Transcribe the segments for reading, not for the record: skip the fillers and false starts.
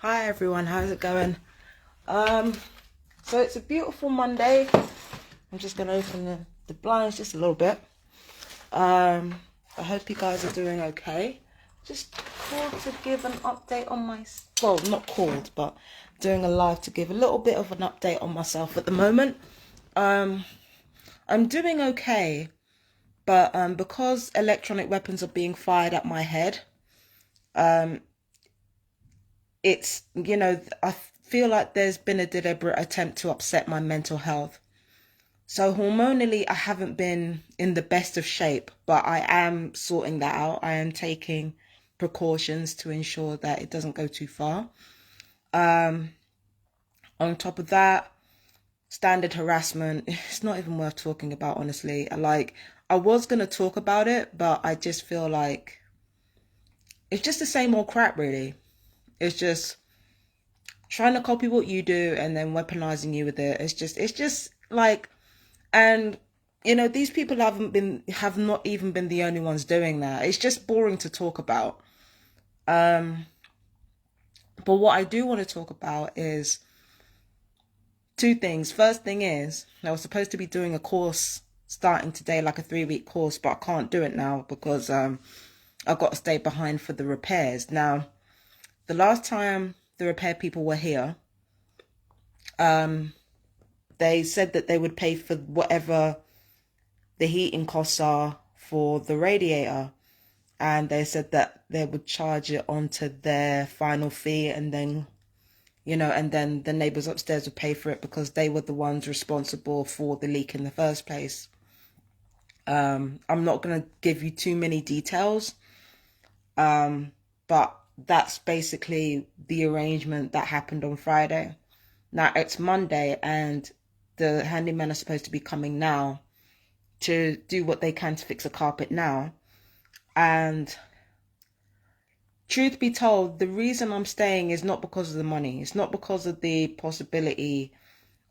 Hi everyone, how's it going? Um, so it's a beautiful Monday. I'm just gonna open the blinds just a little bit. I hope you guys are doing okay. Just called to give an update on well, not called, but doing a live to give a little bit of an update on myself at the moment. Um, I'm doing okay, but because electronic weapons are being fired at my head, um, I feel like there's been a deliberate attempt to upset my mental health. So hormonally, I haven't been in the best of shape, but I am sorting that out. I am taking precautions to ensure that it doesn't go too far. Um, on top of that, standard harassment, it's not even worth talking about, honestly. I was going to talk about it, but I just feel like it's just the same old crap, really. It's just trying to copy what you do and then weaponizing you with it. It's just like, and these people have not even been the only ones doing that. It's just boring to talk about. Um, but what I do want to talk about is two things. First thing is, I was supposed to be doing a course starting today, like a 3-week course, but I can't do it now because I've got to stay behind for the repairs. Now, the last time the repair people were here, um, they said that they would pay for whatever the heating costs are for the radiator, and they said that they would charge it onto their final fee, and then the neighbors upstairs would pay for it because they were the ones responsible for the leak in the first place. I'm not going to give you too many details, but that's basically the arrangement that happened on Friday. Now it's Monday and the handymen are supposed to be coming now to do what they can to fix a carpet now. And truth be told, the reason I'm staying is not because of the money. It's not because of the possibility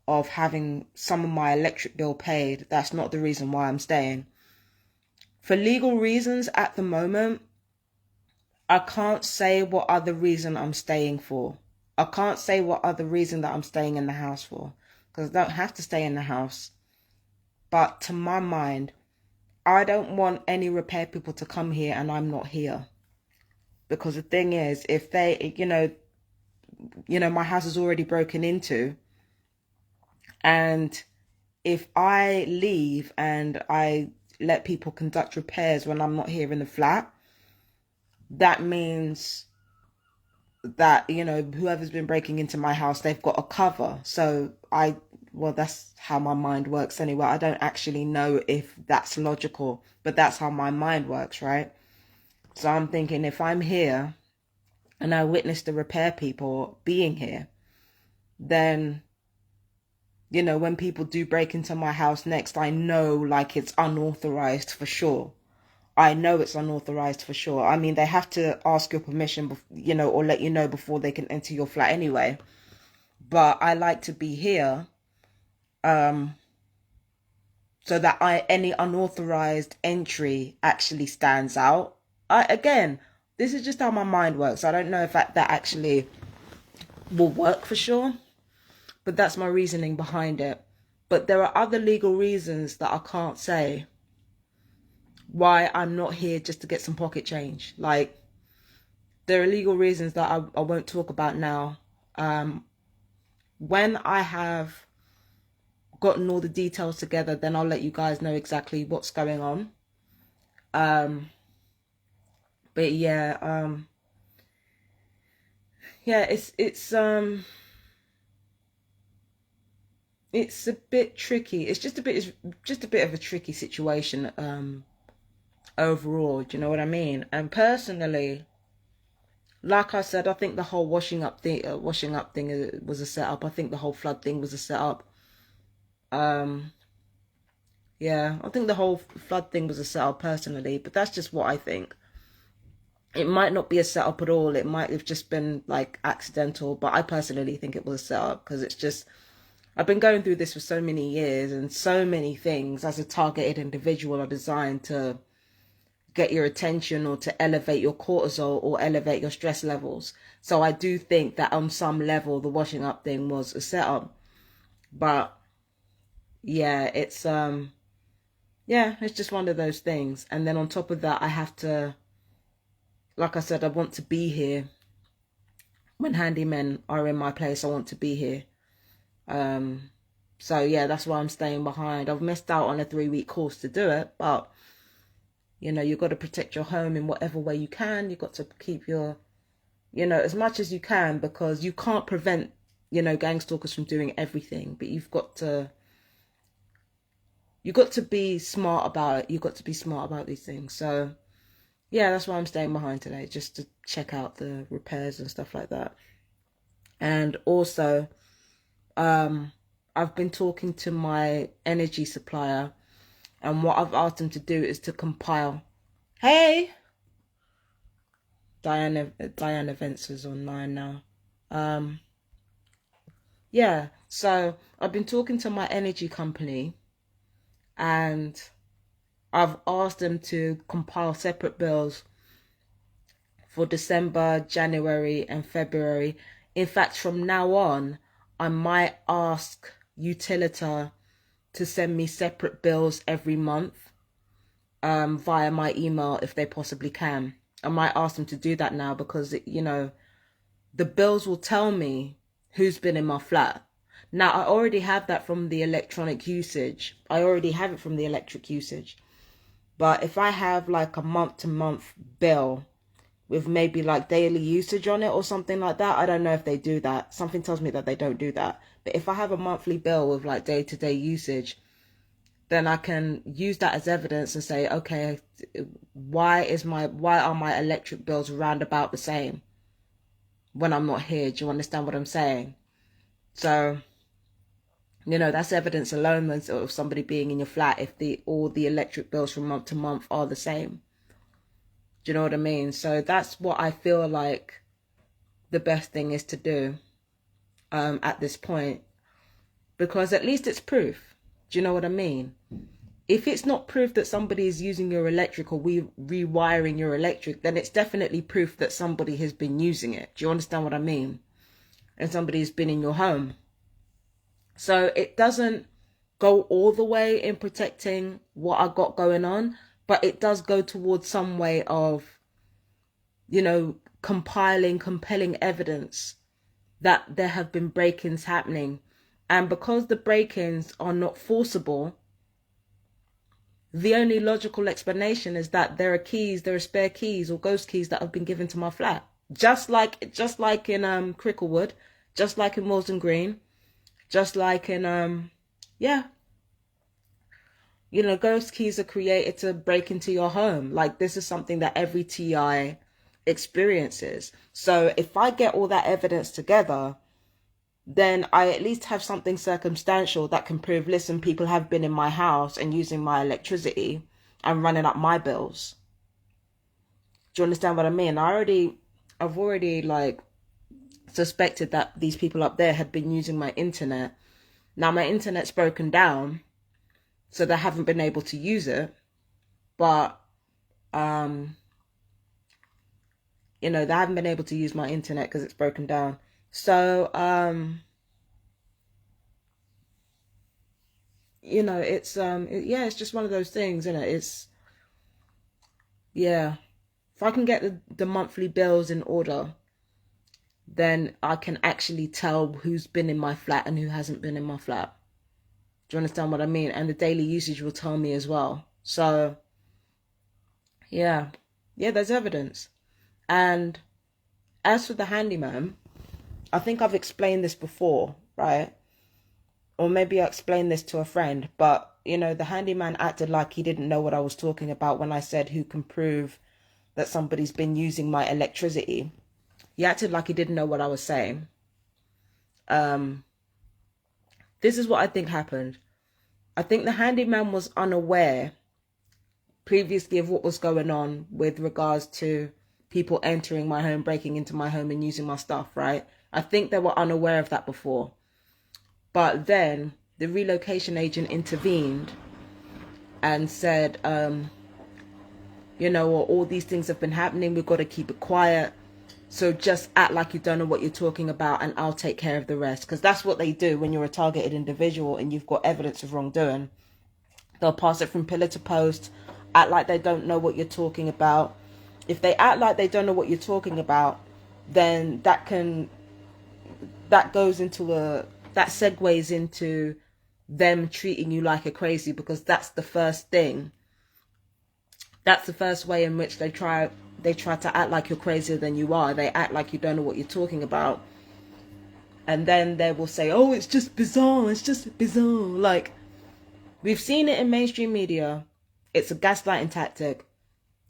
of having some of my electric bill paid. That's not the reason why I'm staying. For legal reasons at the moment, I can't say what other reason I'm staying for. I can't say what other reason that I'm staying in the house for, because I don't have to stay in the house. But to my mind, I don't want any repair people to come here and I'm not here. Because the thing is, if they, my house is already broken into, and if I leave and I let people conduct repairs when I'm not here in the flat, that means that, whoever's been breaking into my house, they've got a cover. So well, that's how my mind works anyway. I don't actually know if that's logical, but that's how my mind works, right? So I'm thinking, if I'm here and I witness the repair people being here, then, when people do break into my house next, I know like it's unauthorized for sure. I know it's unauthorized for sure. I mean, they have to ask your permission, or let you know before they can enter your flat anyway. But I like to be here, um, so that any unauthorized entry actually stands out. Again, this is just how my mind works. I don't know if that actually will work for sure, but that's my reasoning behind it. But there are other legal reasons that I can't say why I'm not here just to get some pocket change. Like, there are legal reasons that I won't talk about now. When I have gotten all the details together, then I'll let you guys know exactly what's going on. But yeah, it's a bit tricky. It's just a bit of a tricky situation overall. Do you know what I mean? And personally, like I said, I think the whole washing up thing was a setup. I think the whole flood thing was a setup. Um, yeah, I think the whole flood thing was a setup personally, but that's just what I think. It might not be a setup at all. It might have just been like accidental, but I personally think it was a setup because it's just, I've been going through this for so many years, and so many things as a targeted individual are designed to get your attention or to elevate your cortisol or elevate your stress levels. So I do think that on some level the washing up thing was a setup. But yeah, it's just one of those things. And then on top of that, I have to, like I said, I want to be here. When handymen are in my place, I want to be here. So yeah, that's why I'm staying behind. I've missed out on a 3-week course to do it, but you know, you've got to protect your home in whatever way you can. You've got to keep your, you know, as much as you can, because you can't prevent, you know, gang stalkers from doing everything, but you've got to be smart about it. You've got to be smart about these things. So yeah, that's why I'm staying behind today, just to check out the repairs and stuff like that. And also, I've been talking to my energy supplier, and what I've asked them to do is to compile. Hey, Diana Vence is online now. Yeah, so I've been talking to my energy company, and I've asked them to compile separate bills for December, January, and February. In fact, from now on, I might ask Utilita to send me separate bills every month via my email if they possibly can. I might ask them to do that now, because, you know, the bills will tell me who's been in my flat. Now, I already have that from the electronic usage. I already have it from the electric usage. But if I have like a month-to-month bill with maybe like daily usage on it or something like that, I don't know if they do that. Something tells me that they don't do that. But if I have a monthly bill with like day-to-day usage, then I can use that as evidence and say, okay, why are my electric bills round about the same when I'm not here? Do you understand what I'm saying? So, you know, that's evidence alone of somebody being in your flat if all the electric bills from month to month are the same. Do you know what I mean? So that's what I feel like the best thing is to do at this point, because at least it's proof. Do you know what I mean? If it's not proof that somebody is using your electric or rewiring your electric, then it's definitely proof that somebody has been using it. Do you understand what I mean? And somebody has been in your home. So it doesn't go all the way in protecting what I got going on, but it does go towards some way of, you know, compelling evidence that there have been break-ins happening. And because the break-ins are not forcible, the only logical explanation is that there are spare keys or ghost keys that have been given to my flat. Just like in Cricklewood, just like in Willesden Green, just like in yeah. You know, ghost keys are created to break into your home. Like, this is something that every TI experiences. So if I get all that evidence together, then I at least have something circumstantial that can prove, listen, people have been in my house and using my electricity and running up my bills. Do you understand what I mean? I've already like suspected that these people up there had been using my internet. Now my internet's broken down, so they haven't been able to use it. But you know, they haven't been able to use my internet because it's broken down. So you know, it's yeah, it's just one of those things, isn't it? It's, yeah, if I can get the monthly bills in order, then I can actually tell who's been in my flat and who hasn't been in my flat. Do you understand what I mean? And the daily usage will tell me as well. So yeah, there's evidence. And as for the handyman, I think I've explained this before, right? Or maybe I explained this to a friend, but you know, the handyman acted like he didn't know what I was talking about when I said who can prove that somebody's been using my electricity. He acted like he didn't know what I was saying. This is what I think happened. I think the handyman was unaware previously of what was going on with regards to people entering my home, breaking into my home and using my stuff, right? I think they were unaware of that before. But then the relocation agent intervened and said, or all these things have been happening. We've got to keep it quiet. So just act like you don't know what you're talking about and I'll take care of the rest. Because that's what they do when you're a targeted individual and you've got evidence of wrongdoing. They'll pass it from pillar to post, act like they don't know what you're talking about. If they act like they don't know what you're talking about, then that segues into them treating you like a crazy, because that's the first thing. That's the first way in which they try to act like you're crazier than you are. They act like you don't know what you're talking about. And then they will say, oh, it's just bizarre. It's just bizarre. Like, we've seen it in mainstream media. It's a gaslighting tactic.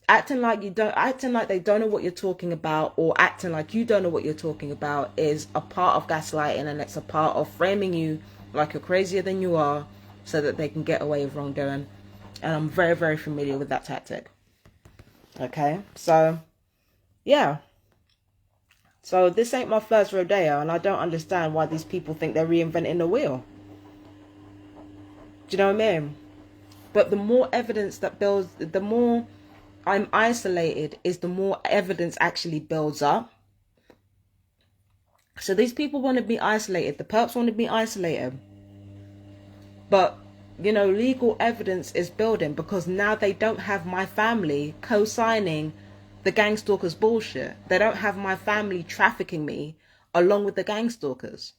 Acting like they don't know what you're talking about, or acting like you don't know what you're talking about, is a part of gaslighting, and it's a part of framing you like you're crazier than you are so that they can get away with wrongdoing. And I'm very, very familiar with that tactic. Okay, so yeah. So this ain't my first rodeo, and I don't understand why these people think they're reinventing the wheel. Do you know what I mean? But the more evidence that builds, the more I'm isolated, is the more evidence actually builds up. So these people want to be isolated. The perps want to be isolated. But, legal evidence is building, because now they don't have my family co-signing the gang stalkers bullshit. They don't have my family trafficking me along with the gang stalkers.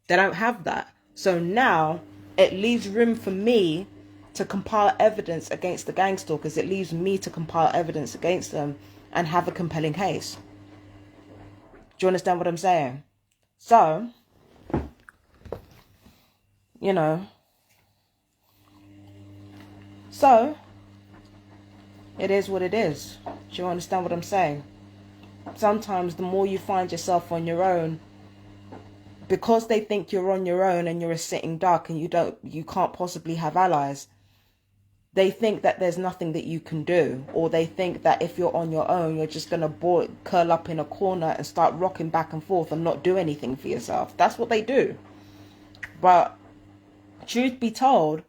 They don't have that. So now it leaves room for me to compile evidence against the gang stalkers. It leaves me to compile evidence against them and have a compelling case. Do you understand what I'm saying? So, so it is what it is. Do you understand what I'm saying? Sometimes the more you find yourself on your own, because they think you're on your own and you're a sitting duck and you can't possibly have allies, they think that there's nothing that you can do, or they think that if you're on your own, you're just going to curl up in a corner and start rocking back and forth and not do anything for yourself. That's what they do. But truth be told,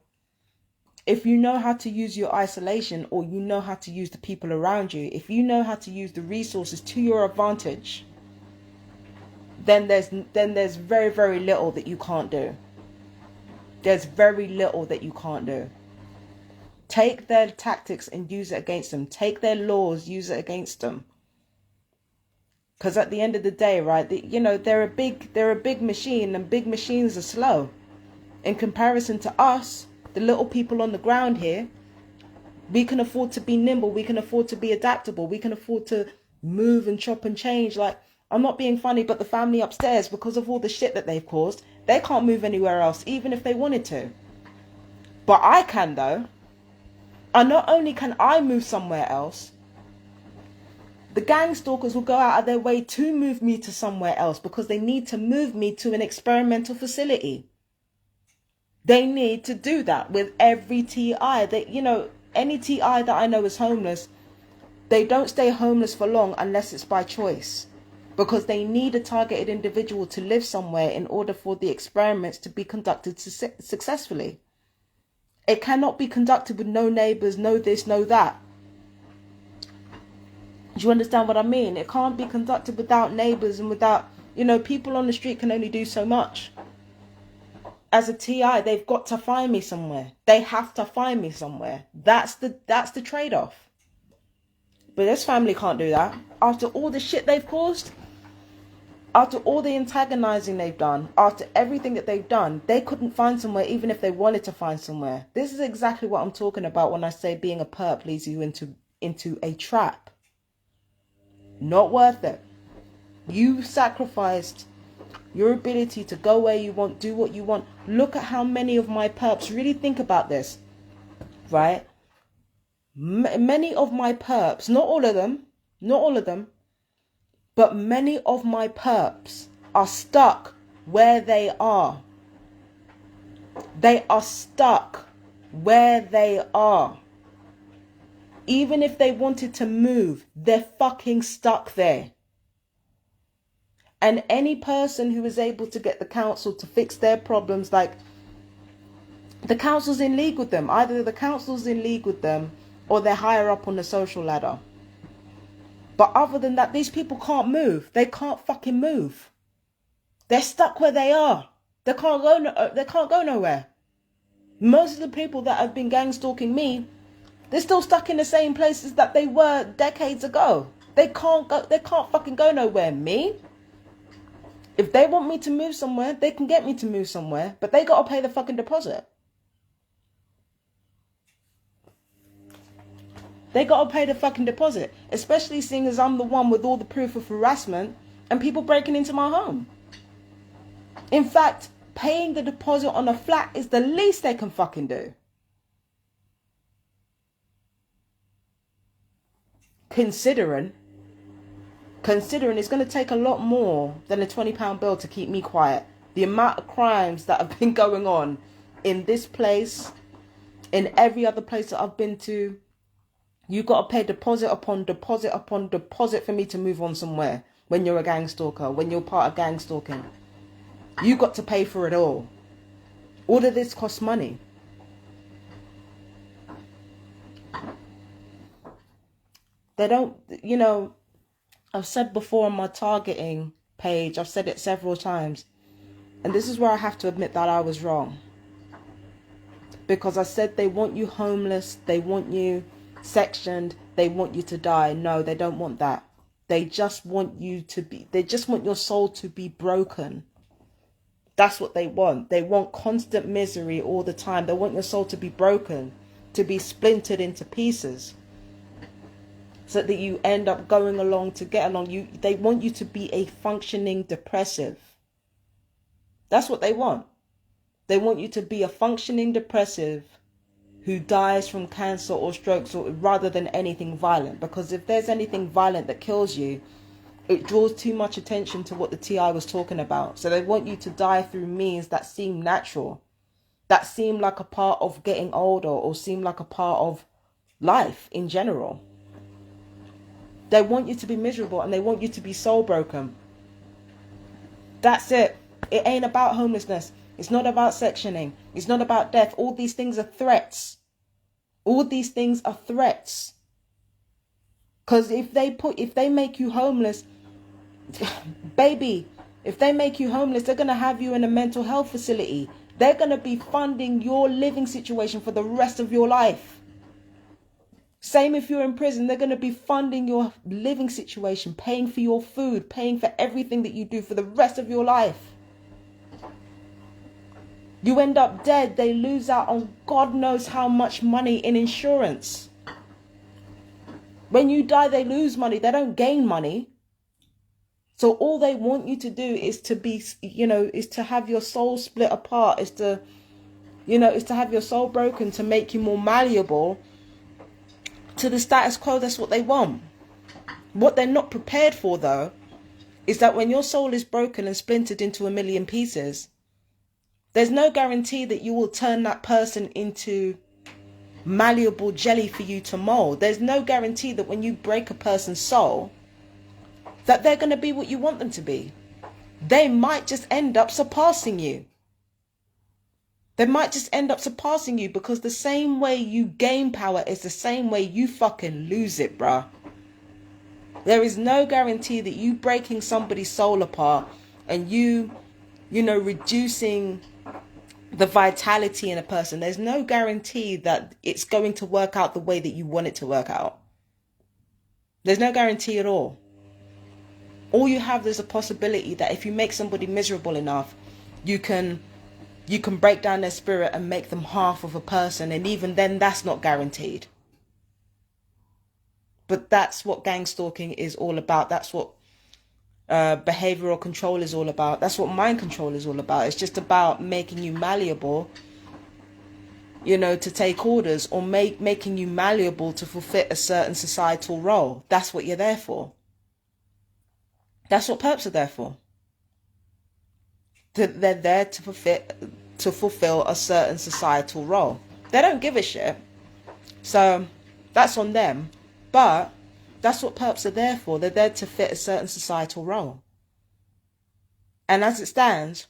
if you know how to use your isolation, or you know how to use the people around you, if you know how to use the resources to your advantage, then there's very, very little that you can't do. There's very little that you can't do. Take their tactics and use it against them. Take their laws, use it against them. Because at the end of the day, right, they're a big machine, and big machines are slow. In comparison to us, the little people on the ground here, we can afford to be nimble. We can afford to be adaptable. We can afford to move and chop and change. Like, I'm not being funny, but the family upstairs, because of all the shit that they've caused, they can't move anywhere else, even if they wanted to. But I can, though. And not only can I move somewhere else, the gang stalkers will go out of their way to move me to somewhere else, because they need to move me to an experimental facility. They need to do that with every TI. Any TI that I know is homeless, they don't stay homeless for long unless it's by choice, because they need a targeted individual to live somewhere in order for the experiments to be conducted successfully. It cannot be conducted with no neighbors, no this, no that. Do you understand what I mean? It can't be conducted without neighbors and without, people on the street can only do so much. As a TI, they've got to find me somewhere. They have to find me somewhere. That's the trade-off. But this family can't do that. After all the shit they've caused, after all the antagonizing they've done, after everything that they've done, they couldn't find somewhere even if they wanted to find somewhere. This is exactly what I'm talking about when I say being a perp leads you into a trap. Not worth it. You sacrificed your ability to go where you want, do what you want. Look at how many of my perps, really think about this, right? Many of my perps, not all of them, but many of my perps are stuck where they are. They are stuck where they are. Even if they wanted to move, they're fucking stuck there. And any person who is able to get the council to fix their problems, like The council's in league with them. Either the council's in league with them or they're higher up on the social ladder. But other than that, these people can't move. They can't fucking move. They're stuck where they are. They can't go nowhere. Most of the people that have been gang stalking me, they're still stuck in the same places that they were decades ago. They can't fucking go nowhere. Me? If they want me to move somewhere, they can get me to move somewhere, but they gotta pay the fucking deposit. They gotta pay the fucking deposit, especially seeing as I'm the one with all the proof of harassment and people breaking into my home. In fact, paying the deposit on a flat is the least they can fucking do. Considering it's going to take a lot more than a £20 bill to keep me quiet. The amount of crimes that have been going on in this place, in every other place that I've been to, you got to pay deposit upon deposit upon deposit for me to move on somewhere. When you're a gang stalker, when you're part of gang stalking, you got to pay for it all. All of this costs money. They don't, I've said before on my targeting page, I've said it several times, and this is where I have to admit that I was wrong. Because I said they want you homeless, they want you sectioned, they want you to die. No, they don't want that. They just want they just want your soul to be broken. That's what they want. They want constant misery all the time. They want your soul to be broken, to be splintered into pieces, so that you end up going along to get along. They want you to be a functioning depressive. That's what they want. They want you to be a functioning depressive who dies from cancer or strokes, or rather than anything violent. Because if there's anything violent that kills you, it draws too much attention to what the TI was talking about. So they want you to die through means that seem natural, that seem like a part of getting older, or seem like a part of life in general. They want you to be miserable, and they want you to be soul broken. That's it. It ain't about homelessness. It's not about sectioning. It's not about death. All these things are threats. All these things are threats. Because if they make you homeless, baby, if they make you homeless, they're going to have you in a mental health facility. They're going to be funding your living situation for the rest of your life. Same if you're in prison, they're going to be funding your living situation, paying for your food, paying for everything that you do for the rest of your life. You end up dead, they lose out on God knows how much money in insurance. When you die, they lose money, they don't gain money. So all they want you to do is to be, is to have your soul split apart, is to have your soul broken, to make you more malleable to the status quo. That's what they want. What they're not prepared for, though, is that when your soul is broken and splintered into a million pieces, there's no guarantee that you will turn that person into malleable jelly for you to mold. There's no guarantee that when you break a person's soul, that they're going to be what you want them to be. They might just end up surpassing you. They might just end up surpassing you, because the same way you gain power is the same way you fucking lose it, bruh. There is no guarantee that you breaking somebody's soul apart and reducing the vitality in a person. There's no guarantee that it's going to work out the way that you want it to work out. There's no guarantee at all. All you have is a possibility that if you make somebody miserable enough, you can break down their spirit and make them half of a person. And even then, that's not guaranteed. But that's what gang stalking is all about. That's what behavioral control is all about. That's what mind control is all about. It's just about making you malleable, to take orders, or making you malleable to fulfill a certain societal role. That's what you're there for. That's what perps are there for. They're there to fulfill a certain societal role. They don't give a shit. So that's on them. But that's what perps are there for. They're there to fit a certain societal role. And as it stands,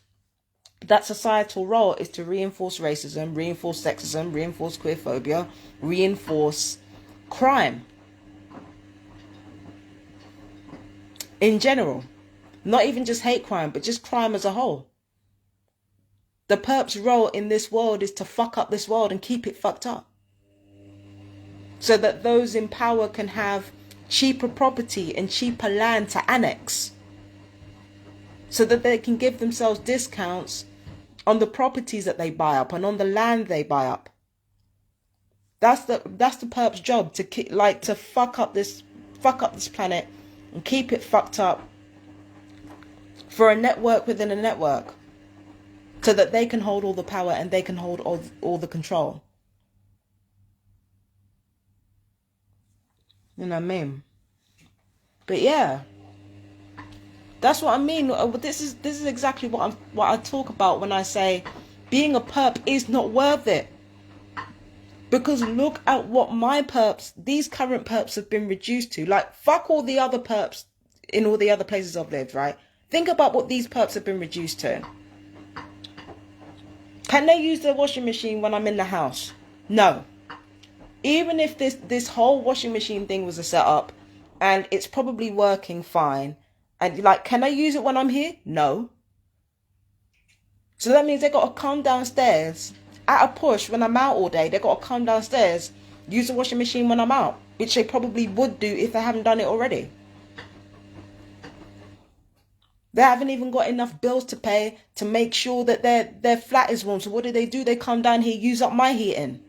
That societal role is to reinforce racism, reinforce sexism, reinforce queerphobia, reinforce crime in general. Not even just hate crime, but just crime as a whole. The perp's role in this world is to fuck up this world and keep it fucked up. So that those in power can have cheaper property and cheaper land to annex. So that they can give themselves discounts on the properties that they buy up and on the land they buy up. That's the perp's job, to fuck up this planet and keep it fucked up for a network within a network, so that they can hold all the power and they can hold all the control. You know what I mean? But yeah, that's what I mean. This is exactly what I talk about when I say being a perp is not worth it. Because look at what these current perps have been reduced to. Like, fuck all the other perps in all the other places I've lived, right? Think about what these perps have been reduced to. Can they use the washing machine when I'm in the house? No. Even if this whole washing machine thing was a setup and it's probably working fine, and like, can I use it when I'm here? No. So that means they got to come downstairs at a push when I'm out all day. They got to come downstairs, use the washing machine when I'm out, which they probably would do if they haven't done it already. They haven't even got enough bills to pay to make sure that their flat is warm. So what do? They come down here, use up my heating.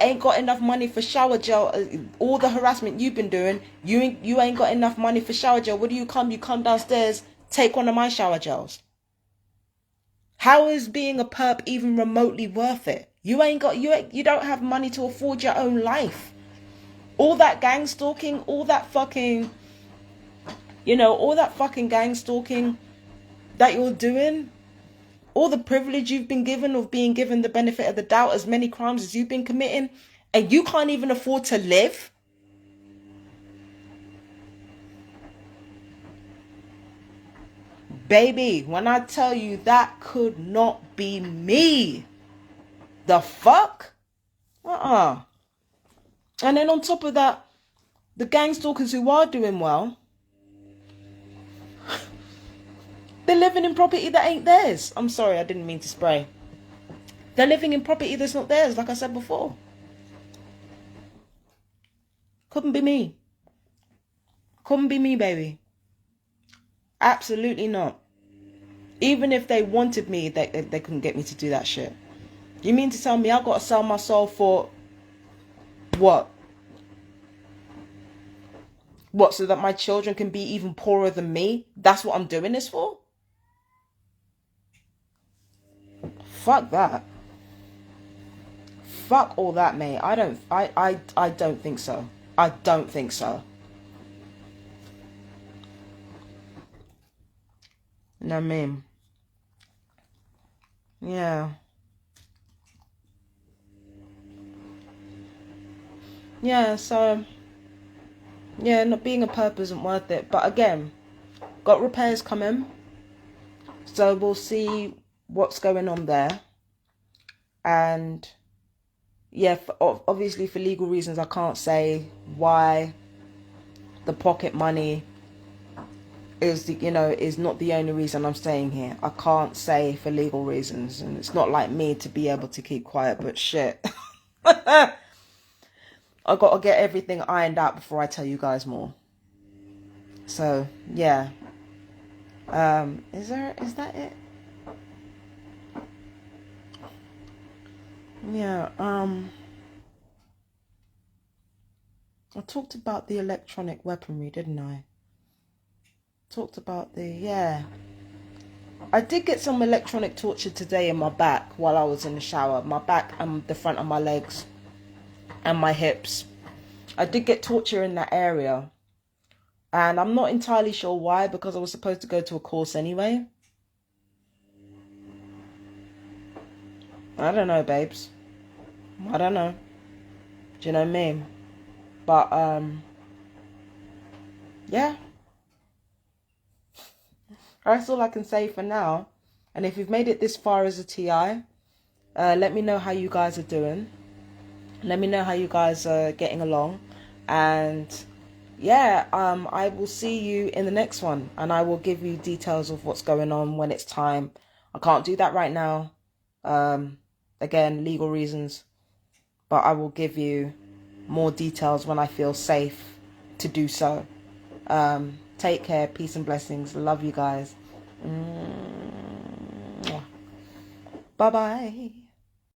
Ain't got enough money for shower gel. All the harassment you've been doing, you ain't got enough money for shower gel. What do you come? You come downstairs, take one of my shower gels. How is being a perp even remotely worth it? You don't have money to afford your own life. All that gang stalking, all that fucking gang stalking that you're doing, all the privilege you've been given of being given the benefit of the doubt, as many crimes as you've been committing, and you can't even afford to live. Baby, when I tell you that could not be me. The fuck? And then on top of that, the gang stalkers who are doing well, they're living in property that ain't theirs. I'm sorry, I didn't mean to spray. They're living in property that's not theirs, like I said before. Couldn't be me. Couldn't be me, baby. Absolutely not. Even if they wanted me, they couldn't get me to do that shit. You mean to tell me I got to sell my soul for what? What, so that my children can be even poorer than me? That's what I'm doing this for? Fuck that. Fuck all that, mate. I don't think so. I don't think so. You know what I mean? Yeah. Yeah, so yeah, not being a perp isn't worth it. But again, got repairs coming. So we'll see what's going on there. And yeah, obviously for legal reasons, I can't say why the pocket money is not the only reason I'm staying here. I can't say for legal reasons, and it's not like me to be able to keep quiet, but shit. I got to get everything ironed out before I tell you guys more. So, yeah. Is that it? Yeah, I talked about the electronic weaponry, didn't I? Talked about I did get some electronic torture today in my back while I was in the shower. My back and the front of my legs and my hips. I did get torture in that area. And I'm not entirely sure why, because I was supposed to go to a course anyway. I don't know, babes. I don't know. Do you know what I mean? But, yeah. That's all I can say for now. And if you've made it this far as a TI, let me know how you guys are doing. Let me know how you guys are getting along. And yeah, I will see you in the next one. And I will give you details of what's going on when it's time. I can't do that right now. Again, legal reasons. But I will give you more details when I feel safe to do so. Take care. Peace and blessings. Love you guys. Bye-bye.